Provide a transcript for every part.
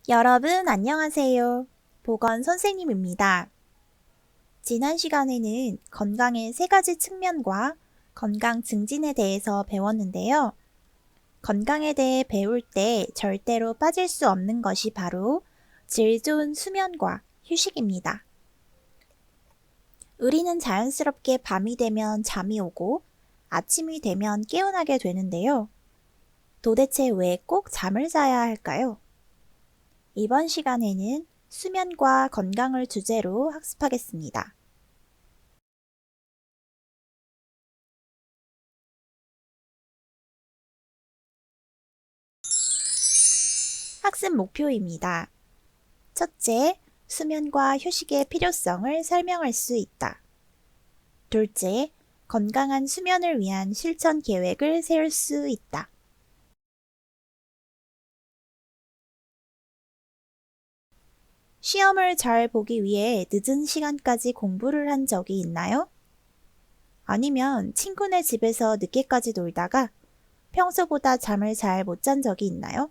여러분 안녕하세요. 보건 선생님입니다. 지난 시간에는 건강의 세 가지 측면과 건강 증진에 대해서 배웠는데요. 건강에 대해 배울 때 절대로 빠질 수 없는 것이 바로 질 좋은 수면과 휴식입니다. 우리는 자연스럽게 밤이 되면 잠이 오고 아침이 되면 깨어나게 되는데요. 도대체 왜 꼭 잠을 자야 할까요? 이번 시간에는 수면과 건강을 주제로 학습하겠습니다. 학습 목표입니다. 첫째, 수면과 휴식의 필요성을 설명할 수 있다. 둘째, 건강한 수면을 위한 실천 계획을 세울 수 있다. 시험을 잘 보기 위해 늦은 시간까지 공부를 한 적이 있나요? 아니면 친구네 집에서 늦게까지 놀다가 평소보다 잠을 잘 못 잔 적이 있나요?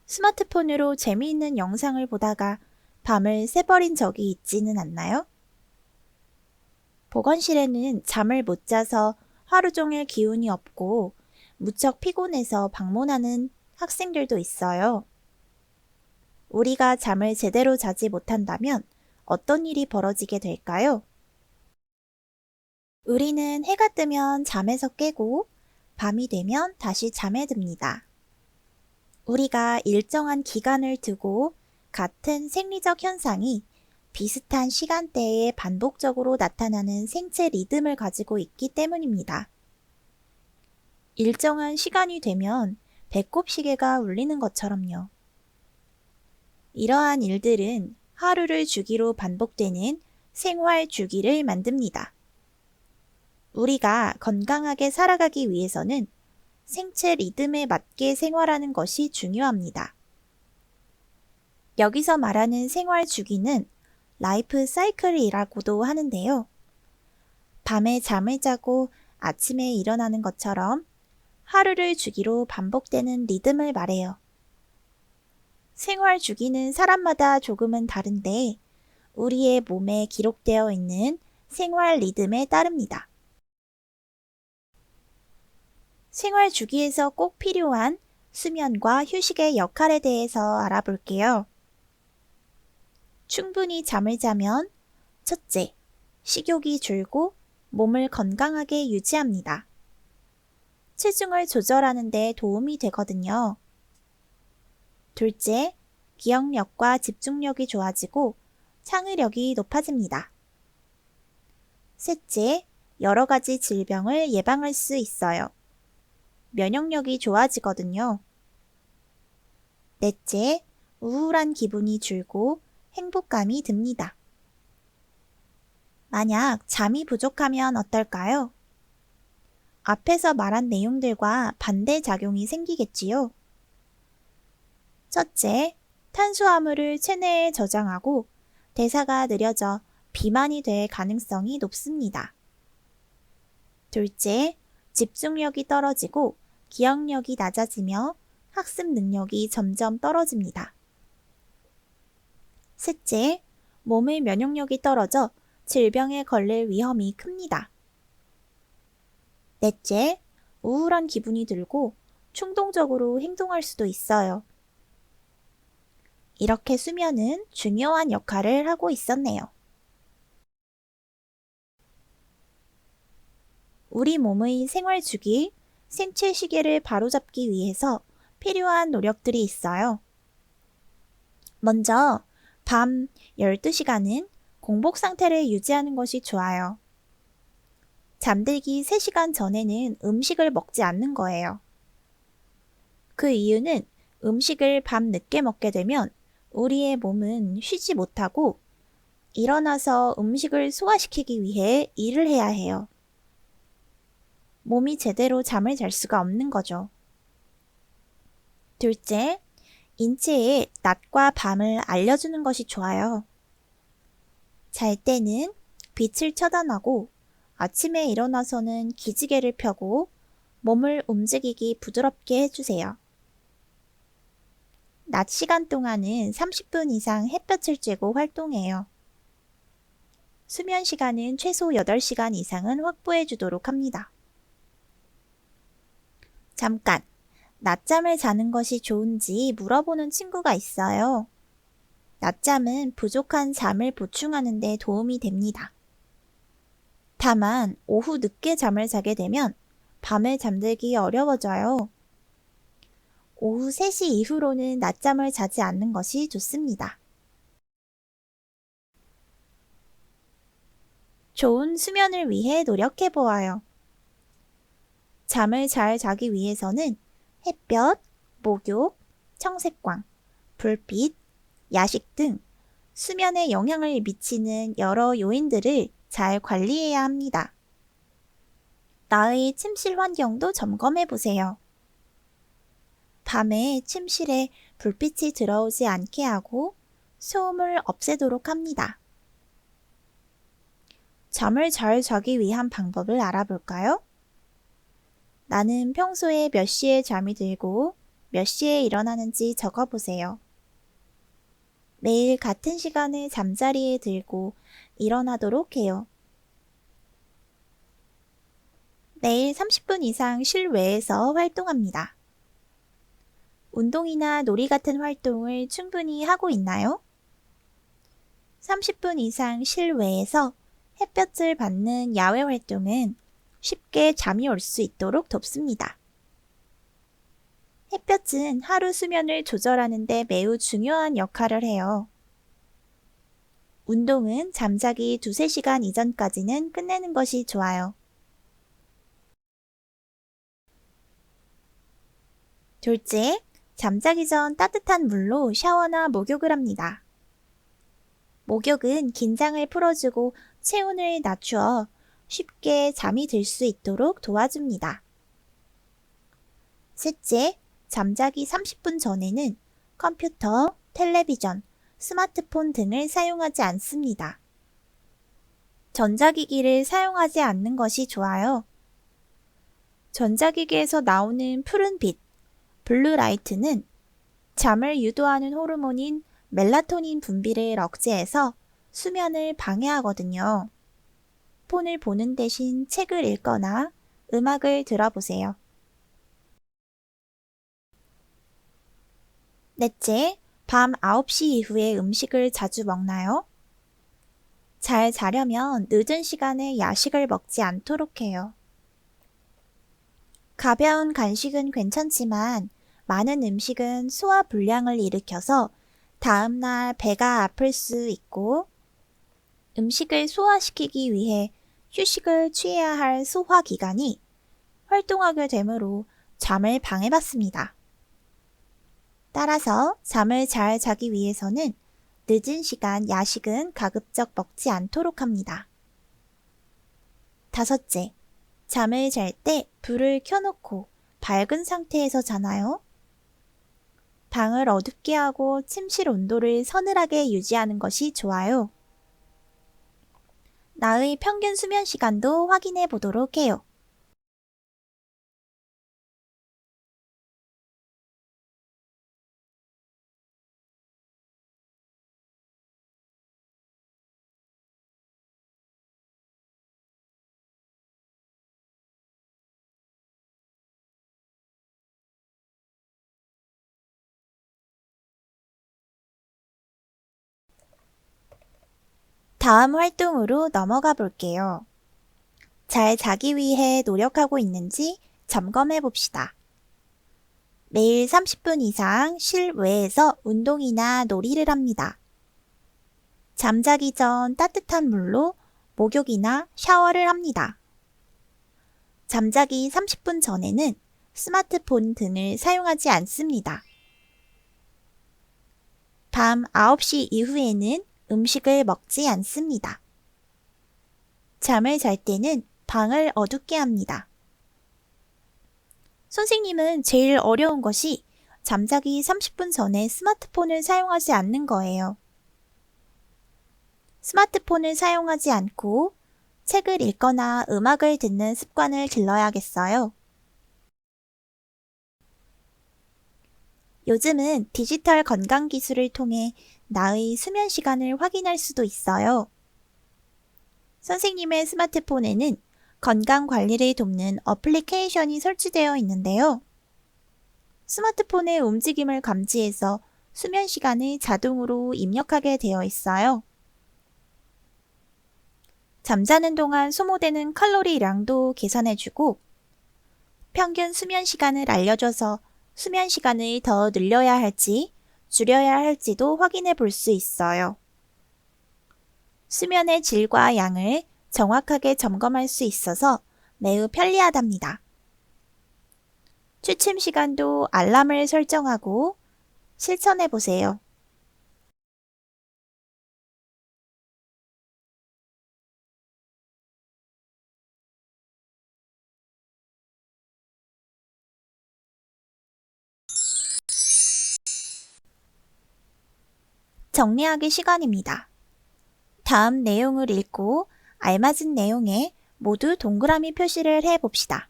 스마트폰으로 재미있는 영상을 보다가 밤을 새버린 적이 있지는 않나요? 보건실에는 잠을 못 자서 하루 종일 기운이 없고 무척 피곤해서 방문하는 학생들도 있어요. 우리가 잠을 제대로 자지 못한다면 어떤 일이 벌어지게 될까요? 우리는 해가 뜨면 잠에서 깨고 밤이 되면 다시 잠에 듭니다. 우리가 일정한 기간을 두고 같은 생리적 현상이 비슷한 시간대에 반복적으로 나타나는 생체 리듬을 가지고 있기 때문입니다. 일정한 시간이 되면 배꼽 시계가 울리는 것처럼요. 이러한 일들은 하루를 주기로 반복되는 생활 주기를 만듭니다. 우리가 건강하게 살아가기 위해서는 생체 리듬에 맞게 생활하는 것이 중요합니다. 여기서 말하는 생활 주기는 라이프 사이클이라고도 하는데요. 밤에 잠을 자고 아침에 일어나는 것처럼 하루를 주기로 반복되는 리듬을 말해요. 생활 주기는 사람마다 조금은 다른데 우리의 몸에 기록되어 있는 생활 리듬에 따릅니다. 생활 주기에서 꼭 필요한 수면과 휴식의 역할에 대해서 알아볼게요. 충분히 잠을 자면 첫째, 식욕이 줄고 몸을 건강하게 유지합니다. 체중을 조절하는 데 도움이 되거든요. 둘째, 기억력과 집중력이 좋아지고 창의력이 높아집니다. 셋째, 여러 가지 질병을 예방할 수 있어요. 면역력이 좋아지거든요. 넷째, 우울한 기분이 줄고 행복감이 듭니다. 만약 잠이 부족하면 어떨까요? 앞에서 말한 내용들과 반대작용이 생기겠지요. 첫째, 탄수화물을 체내에 저장하고 대사가 느려져 비만이 될 가능성이 높습니다. 둘째, 집중력이 떨어지고 기억력이 낮아지며 학습 능력이 점점 떨어집니다. 셋째, 몸의 면역력이 떨어져 질병에 걸릴 위험이 큽니다. 넷째, 우울한 기분이 들고 충동적으로 행동할 수도 있어요. 이렇게 수면은 중요한 역할을 하고 있었네요. 우리 몸의 생활 주기, 생체 시계를 바로잡기 위해서 필요한 노력들이 있어요. 먼저 밤 12시간은 공복 상태를 유지하는 것이 좋아요. 잠들기 3시간 전에는 음식을 먹지 않는 거예요. 그 이유는 음식을 밤 늦게 먹게 되면 우리의 몸은 쉬지 못하고 일어나서 음식을 소화시키기 위해 일을 해야 해요. 몸이 제대로 잠을 잘 수가 없는 거죠. 둘째, 인체에 낮과 밤을 알려주는 것이 좋아요. 잘 때는 빛을 차단하고 아침에 일어나서는 기지개를 펴고 몸을 움직이기 부드럽게 해주세요. 낮 시간 동안은 30분 이상 햇볕을 쬐고 활동해요. 수면 시간은 최소 8시간 이상은 확보해 주도록 합니다. 잠깐, 낮잠을 자는 것이 좋은지 물어보는 친구가 있어요. 낮잠은 부족한 잠을 보충하는 데 도움이 됩니다. 다만, 오후 늦게 잠을 자게 되면 밤에 잠들기 어려워져요. 오후 3시 이후로는 낮잠을 자지 않는 것이 좋습니다. 좋은 수면을 위해 노력해 보아요. 잠을 잘 자기 위해서는 햇볕, 목욕, 청색광, 불빛, 야식 등 수면에 영향을 미치는 여러 요인들을 잘 관리해야 합니다. 나의 침실 환경도 점검해 보세요. 밤에 침실에 불빛이 들어오지 않게 하고 소음을 없애도록 합니다. 잠을 잘 자기 위한 방법을 알아볼까요? 나는 평소에 몇 시에 잠이 들고 몇 시에 일어나는지 적어보세요. 매일 같은 시간에 잠자리에 들고 일어나도록 해요. 매일 30분 이상 실외에서 활동합니다. 운동이나 놀이 같은 활동을 충분히 하고 있나요? 30분 이상 실외에서 햇볕을 받는 야외 활동은 쉽게 잠이 올 수 있도록 돕습니다. 햇볕은 하루 수면을 조절하는 데 매우 중요한 역할을 해요. 운동은 잠자기 2-3시간 이전까지는 끝내는 것이 좋아요. 둘째, 잠자기 전 따뜻한 물로 샤워나 목욕을 합니다. 목욕은 긴장을 풀어주고 체온을 낮추어 쉽게 잠이 들 수 있도록 도와줍니다. 셋째, 잠자기 30분 전에는 컴퓨터, 텔레비전, 스마트폰 등을 사용하지 않습니다. 전자기기를 사용하지 않는 것이 좋아요. 전자기기에서 나오는 푸른 빛, 블루라이트는 잠을 유도하는 호르몬인 멜라토닌 분비를 억제해서 수면을 방해하거든요. 폰을 보는 대신 책을 읽거나 음악을 들어보세요. 넷째, 밤 9시 이후에 음식을 자주 먹나요? 잘 자려면 늦은 시간에 야식을 먹지 않도록 해요. 가벼운 간식은 괜찮지만 많은 음식은 소화 불량을 일으켜서 다음날 배가 아플 수 있고 음식을 소화시키기 위해 휴식을 취해야 할 소화기관이 활동하게 되므로 잠을 방해받습니다. 따라서 잠을 잘 자기 위해서는 늦은 시간 야식은 가급적 먹지 않도록 합니다. 다섯째, 잠을 잘 때 불을 켜놓고 밝은 상태에서 자나요? 방을 어둡게 하고 침실 온도를 서늘하게 유지하는 것이 좋아요. 나의 평균 수면 시간도 확인해 보도록 해요. 다음 활동으로 넘어가 볼게요. 잘 자기 위해 노력하고 있는지 점검해 봅시다. 매일 30분 이상 실외에서 운동이나 놀이를 합니다. 잠자기 전 따뜻한 물로 목욕이나 샤워를 합니다. 잠자기 30분 전에는 스마트폰 등을 사용하지 않습니다. 밤 9시 이후에는 음식을 먹지 않습니다. 잠을 잘 때는 방을 어둡게 합니다. 선생님은 제일 어려운 것이 잠자기 30분 전에 스마트폰을 사용하지 않는 거예요. 스마트폰을 사용하지 않고 책을 읽거나 음악을 듣는 습관을 길러야겠어요. 요즘은 디지털 건강 기술을 통해 나의 수면 시간을 확인할 수도 있어요. 선생님의 스마트폰에는 건강 관리를 돕는 어플리케이션이 설치되어 있는데요. 스마트폰의 움직임을 감지해서 수면 시간을 자동으로 입력하게 되어 있어요. 잠자는 동안 소모되는 칼로리량도 계산해주고 평균 수면 시간을 알려줘서 수면 시간을 더 늘려야 할지 줄여야 할지도 확인해 볼 수 있어요. 수면의 질과 양을 정확하게 점검할 수 있어서 매우 편리하답니다. 취침 시간도 알람을 설정하고 실천해 보세요. 정리하기 시간입니다. 다음 내용을 읽고 알맞은 내용에 모두 동그라미 표시를 해 봅시다.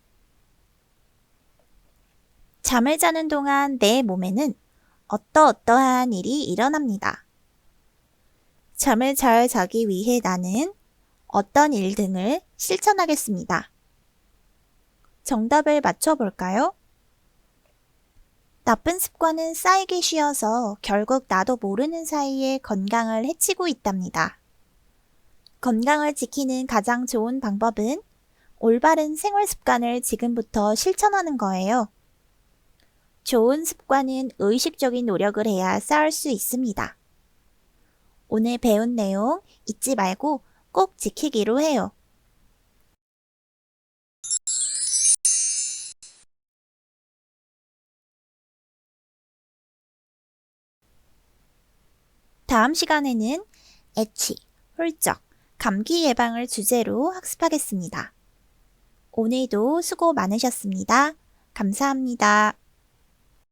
잠을 자는 동안 내 몸에는 어떠어떠한 일이 일어납니다. 잠을 잘 자기 위해 나는 어떤 일 등을 실천하겠습니다. 정답을 맞춰볼까요? 나쁜 습관은 쌓이기 쉬워서 결국 나도 모르는 사이에 건강을 해치고 있답니다. 건강을 지키는 가장 좋은 방법은 올바른 생활 습관을 지금부터 실천하는 거예요. 좋은 습관은 의식적인 노력을 해야 쌓을 수 있습니다. 오늘 배운 내용 잊지 말고 꼭 지키기로 해요. 다음 시간에는 애취, 훌쩍, 감기 예방을 주제로 학습하겠습니다. 오늘도 수고 많으셨습니다. 감사합니다.